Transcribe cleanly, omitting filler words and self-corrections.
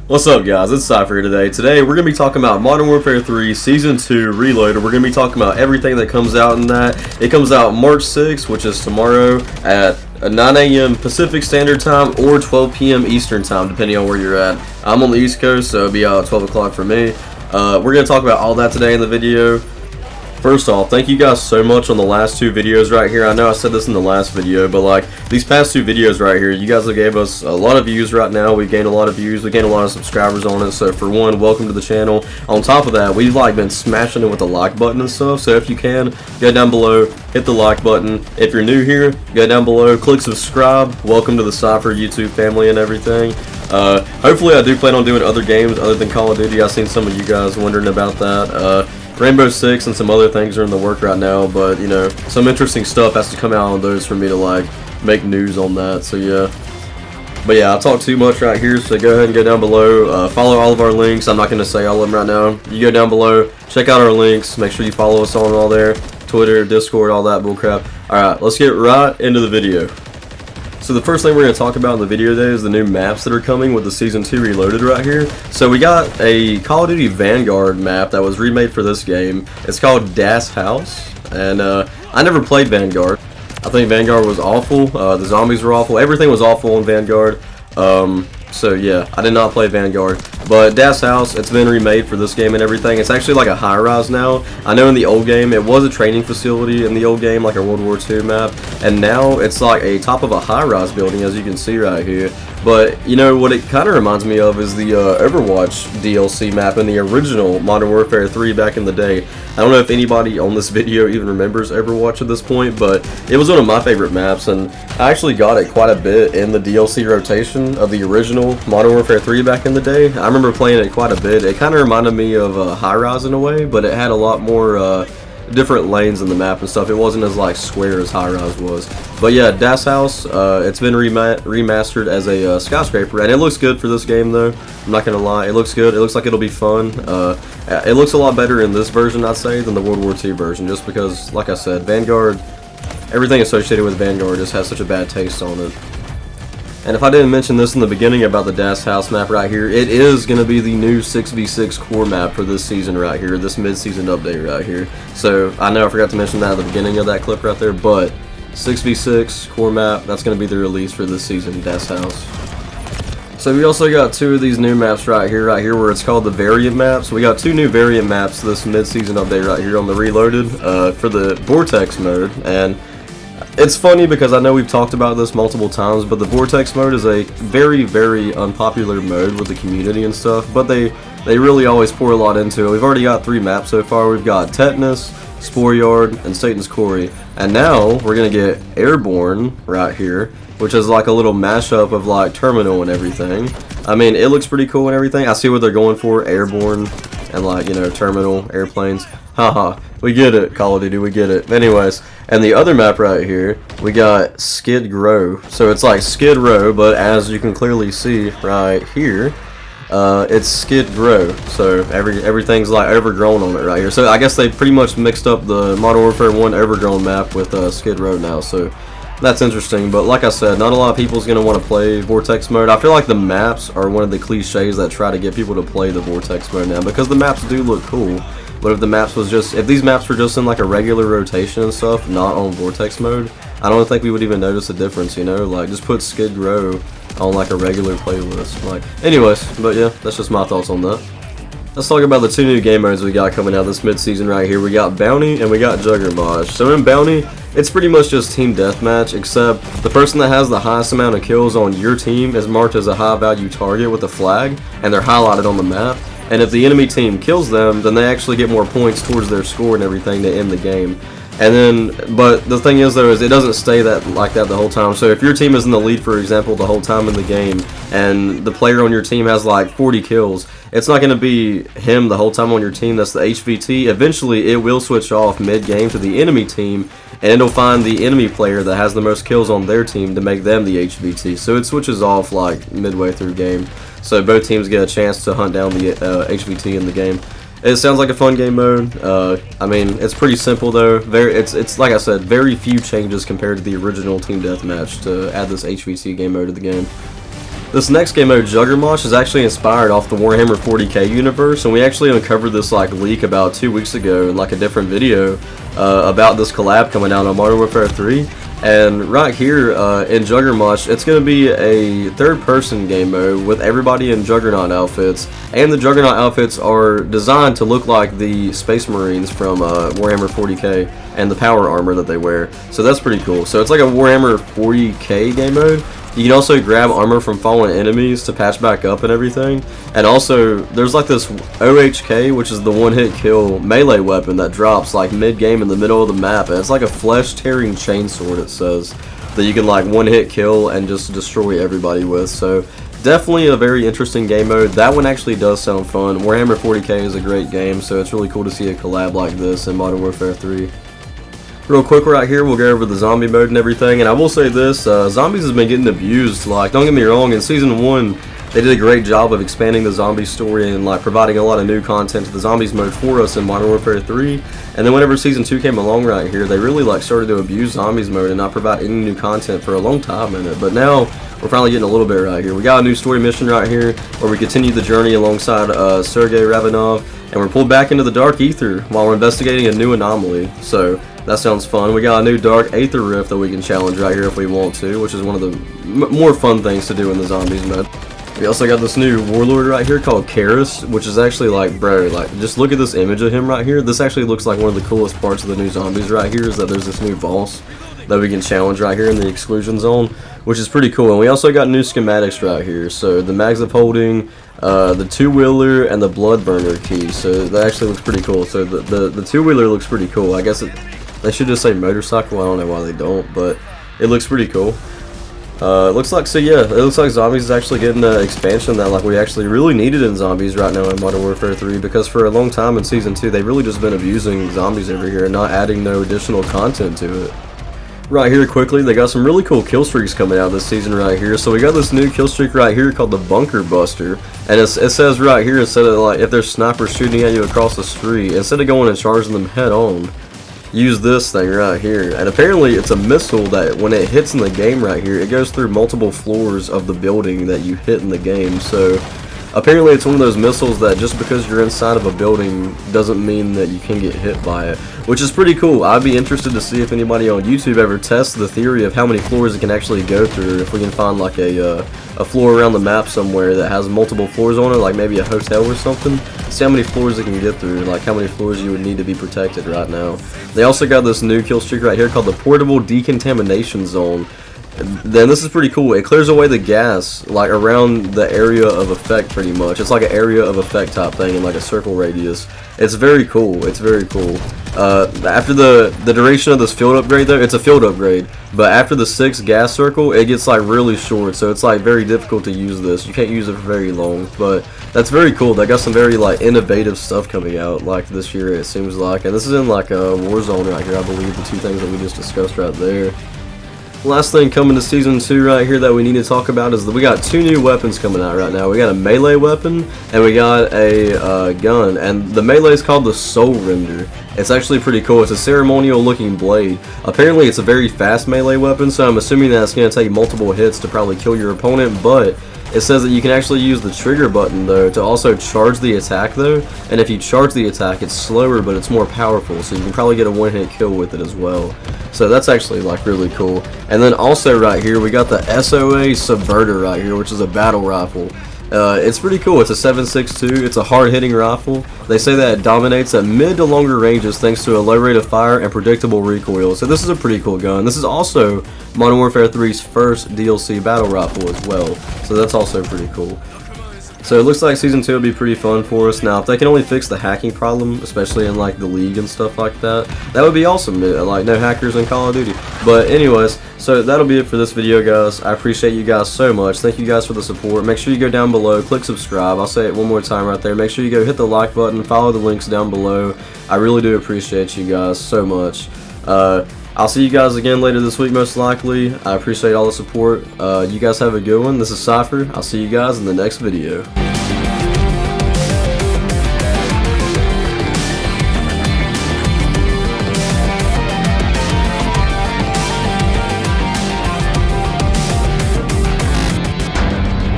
What's up, guys? It's Cypher today. Today we're going to be talking about Modern Warfare 3 Season 2 Reloaded. We're going to be talking about everything that comes out in that. It comes out March 6th, which is tomorrow at 9 a.m. Pacific Standard Time or 12 p.m. Eastern Time, depending on where you're at. I'm on the East Coast, so it'll be out at 12 o'clock for me. We're going to talk about all that today in the video. First off, thank you guys so much on the last two videos right here. I know I said this in the last video, but like these past two videos right here, you guys have gave us a lot of views right now. We've gained a lot of views. We gained a lot of subscribers on it. So for one, welcome to the channel. On top of that, we've like been smashing it with the like button and stuff. So if you can, go down below, hit the like button. If you're new here, go down below, click subscribe. Welcome to the Cypher YouTube family and everything. Hopefully I do plan on doing other games other than Call of Duty. I've seen some of you guys wondering about that. Rainbow Six and some other things are in the work right now, but you know, some interesting stuff has to come out on those for me to like make news on that. So yeah, but yeah, I'll talk too much right here, so go ahead and go down below, follow all of our links. I'm not going to say all of them right now. You go down below, check out our links, make sure you follow us on all there, Twitter, Discord, all that bullcrap. Alright, let's get right into the video. So the first thing we're going to talk about in the video today is the new maps that are coming with the Season 2 Reloaded right here. So we got a Call of Duty Vanguard map that was remade for this game. It's called Das House, and I never played Vanguard. I think Vanguard was awful. The zombies were awful. Everything was awful in Vanguard. So yeah, I did not play Vanguard. But Das House, it's been remade for this game and everything. It's actually like a high-rise now. I know in the old game, it was a training facility in the old game, like a World War II map. And now it's like a top of a high-rise building, as you can see right here. But, you know, what it kind of reminds me of is the Overwatch DLC map in the original Modern Warfare 3 back in the day. I don't know if anybody on this video even remembers Overwatch at this point, but it was one of my favorite maps, and I actually got it quite a bit in the DLC rotation of the original Modern Warfare 3 back in the day. I remember playing it quite a bit. It kind of reminded me of High Rise in a way, but it had a lot more different lanes in the map and stuff. It wasn't as like square as High Rise was. But yeah, Das House, it's been remastered as a skyscraper, and it looks good for this game though. I'm not gonna lie, it looks good. It looks like it'll be fun. It looks a lot better in this version, I'd say, than the World War II version, just because, like I said, Vanguard, everything associated with Vanguard just has such a bad taste on it. And if I didn't mention this in the beginning about the Das House map right here, it is going to be the new 6v6 core map for this season right here, this mid-season update right here. So, I know I forgot to mention that at the beginning of that clip right there, but 6v6 core map, that's going to be the release for this season, Das House. So we also got two of these new maps right here where it's called the variant maps. We got two new variant maps this mid-season update right here on the Reloaded for the Vortex mode. And it's funny because I know we've talked about this multiple times, but the Vortex mode is a very, very unpopular mode with the community and stuff, but they really always pour a lot into it. We've already got three maps so far. We've got Tetanus, Spore Yard, and Satan's Quarry. And now we're going to get Airborne right here, which is like a little mashup of like Terminal and everything. I mean, it looks pretty cool and everything. I see what they're going for, Airborne and like, you know, Terminal, airplanes. Haha, we get it, Call of Duty, we get it. Anyways, and the other map right here, we got Skid Row. So it's like Skid Row, but as you can clearly see right here, it's Skid Row. So everything's like overgrown on it right here. So I guess they pretty much mixed up the Modern Warfare 1 overgrown map with Skid Row now. So that's interesting, but like I said, not a lot of people's going to want to play Vortex mode. I feel like the maps are one of the cliches that try to get people to play the Vortex mode now, because the maps do look cool. But if these maps were just in like a regular rotation and stuff, not on Vortex mode, I don't think we would even notice a difference, you know? Like, just put Skid Row on like a regular playlist. Like, anyways, but yeah, that's just my thoughts on that. Let's talk about the two new game modes we got coming out this mid-season right here. We got Bounty and we got Juggernaut. So in Bounty, it's pretty much just team deathmatch, except the person that has the highest amount of kills on your team is marked as a high-value target with a flag, and they're highlighted on the map. And if the enemy team kills them, then they actually get more points towards their score and everything to end the game. And then, but the thing is though, is it doesn't stay like that the whole time. So if your team is in the lead, for example, the whole time in the game, and the player on your team has like 40 kills, it's not going to be him the whole time on your team. That's the HVT. Eventually, it will switch off mid-game to the enemy team, and it'll find the enemy player that has the most kills on their team to make them the HVT. So it switches off like midway through game. So both teams get a chance to hunt down the HVT in the game. It sounds like a fun game mode. I mean, it's pretty simple though. It's like I said, very few changes compared to the original Team Deathmatch to add this HVT game mode to the game. This next game mode, Juggernaut, is actually inspired off the Warhammer 40k universe, and we actually uncovered this like leak about 2 weeks ago in like a different video about this collab coming out on Modern Warfare 3. And right here in Juggernaut, it's going to be a third-person game mode with everybody in Juggernaut outfits, and the Juggernaut outfits are designed to look like the Space Marines from Warhammer 40k and the power armor that they wear. So that's pretty cool. So it's like a Warhammer 40k game mode. You can also grab armor from fallen enemies to patch back up and everything. And also, there's like this OHK, which is the one-hit kill melee weapon that drops like mid-game in the middle of the map. And it's like a flesh-tearing chainsword, it says, that you can like one-hit kill and just destroy everybody with. So definitely a very interesting game mode. That one actually does sound fun. Warhammer 40k is a great game, so it's really cool to see a collab like this in Modern Warfare 3. Real quick right here, we'll go over the zombie mode and everything, and I will say this, zombies has been getting abused. Like, don't get me wrong, in Season 1, they did a great job of expanding the zombie story and like providing a lot of new content to the zombies mode for us in Modern Warfare 3, and then whenever Season 2 came along right here, they really like started to abuse zombies mode and not provide any new content for a long time in it. But now, we're finally getting a little bit right here. We got a new story mission right here, where we continue the journey alongside Sergei Ravenov, and we're pulled back into the Dark Ether while we're investigating a new anomaly. So that sounds fun. We got a new Dark Aether Rift that we can challenge right here if we want to, which is one of the more fun things to do in the zombies mode. We also got this new warlord right here called Karis, which is actually like, bro, like, just look at this image of him right here. This actually looks like one of the coolest parts of the new zombies right here, is that there's this new boss that we can challenge right here in the exclusion zone, which is pretty cool. And we also got new schematics right here. So the mags of holding, the two-wheeler, and the blood burner key. So that actually looks pretty cool. So the two-wheeler looks pretty cool. I guess they should just say motorcycle. I don't know why they don't, but it looks pretty cool. It looks like, so yeah, it looks like zombies is actually getting an expansion that like we actually really needed in zombies right now in Modern Warfare 3, because for a long time in Season 2 they've really just been abusing zombies over here and not adding no additional content to it. Right here quickly, they got some really cool killstreaks coming out this season right here. So we got this new killstreak right here called the Bunker Buster, and it says right here, instead of like if there's snipers shooting at you across the street, instead of going and charging them head on, use this thing right here. And apparently it's a missile that when it hits in the game right here, it goes through multiple floors of the building that you hit in the game. So apparently it's one of those missiles that just because you're inside of a building doesn't mean that you can get hit by it, which is pretty cool. I'd be interested to see if anybody on YouTube ever tests the theory of how many floors it can actually go through, if we can find like a floor around the map somewhere that has multiple floors on it, like maybe a hotel or something. See how many floors it can get through, like how many floors you would need to be protected right now. They also got this new kill streak right here called the Portable Decontamination Zone. Then this is pretty cool. It clears away the gas like around the area of effect pretty much. It's like an area of effect type thing in like a circle radius. It's very cool. It's very cool. After the duration of this field upgrade though, it's a field upgrade, but after the 6th gas circle it gets like really short, so it's like very difficult to use this. You can't use it for very long, but that's very cool. They got some very like innovative stuff coming out like this year, it seems like, and this is in like a Warzone right here, I believe, the two things that we just discussed right there. Last thing coming to Season 2 right here that we need to talk about is that we got 2 new weapons coming out right now. We got a melee weapon and we got a gun, and the melee is called the Soul Render. It's actually pretty cool. It's a ceremonial looking blade. Apparently it's a very fast melee weapon, so I'm assuming that it's going to take multiple hits to probably kill your opponent, but it says that you can actually use the trigger button though to also charge the attack though, and if you charge the attack it's slower but it's more powerful, so you can probably get a one-hit kill with it as well. So that's actually like really cool. And then also right here we got the SOA Subverter right here, which is a battle rifle. It's pretty cool. It's a 7.62. It's a hard-hitting rifle. They say that it dominates at mid to longer ranges thanks to a low rate of fire and predictable recoil. So this is a pretty cool gun. This is also Modern Warfare 3's first DLC battle rifle as well. So that's also pretty cool. So it looks like Season 2 will be pretty fun for us. Now, if they can only fix the hacking problem, especially in like the League and stuff like that, that would be awesome. Like no hackers in Call of Duty. But anyways, so that'll be it for this video, guys. I appreciate you guys so much. Thank you guys for the support. Make sure you go down below, click subscribe. I'll say it one more time right there. Make sure you go hit the like button, follow the links down below. I really do appreciate you guys so much. I'll see you guys again later this week, most likely. I appreciate all the support. You guys have a good one. This is Cypher. I'll see you guys in the next video.